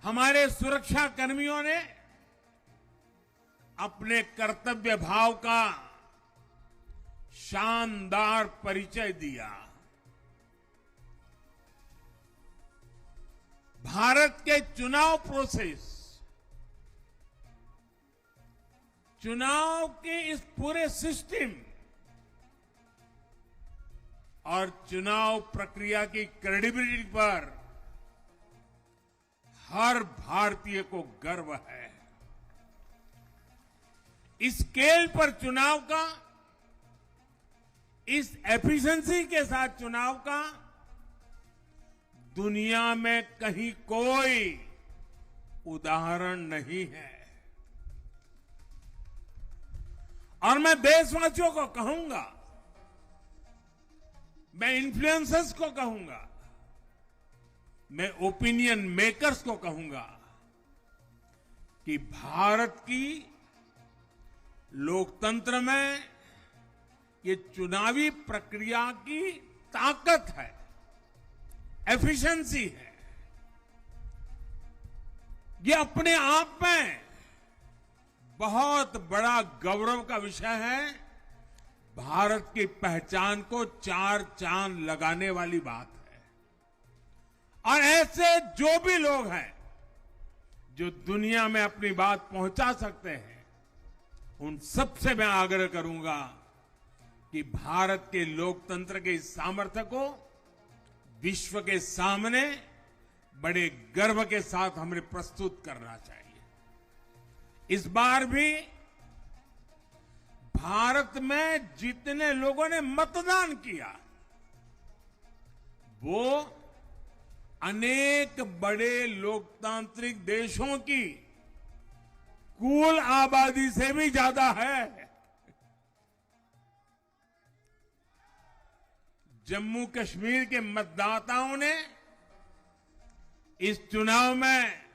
हमारे सुरक्षा कर्मियों ने अपने कर्तव्य भाव का शानदार परिचय दिया। भारत के चुनाव प्रोसेस, चुनाव के इस पूरे सिस्टम और चुनाव प्रक्रिया की क्रेडिबिलिटी पर हर भारतीय को गर्व है। इस स्केल पर चुनाव का, इस एफिशिएंसी के साथ चुनाव का दुनिया में कहीं कोई उदाहरण नहीं है। और मैं देशवासियों को कहूंगा, मैं इन्फ्लुएंसर्स को कहूंगा, मैं ओपिनियन मेकर्स को कहूंगा कि भारत की लोकतंत्र में ये चुनावी प्रक्रिया की ताकत है, एफिशिएंसी है। ये अपने आप में बहुत बड़ा गौरव का विषय है। भारत की पहचान को चार चांद लगाने वाली बात है। और ऐसे जो भी लोग हैं जो दुनिया में अपनी बात पहुंचा सकते हैं, उन सबसे मैं आग्रह करूंगा कि भारत के लोकतंत्र के इस सामर्थ्य को विश्व के सामने बड़े गर्व के साथ हमें प्रस्तुत करना चाहिए। इस बार भी भारत में जितने लोगों ने मतदान किया, वो अनेक बड़े लोकतांत्रिक देशों की कुल आबादी से भी ज्यादा है। जम्मू कश्मीर के मतदाताओं ने इस चुनाव में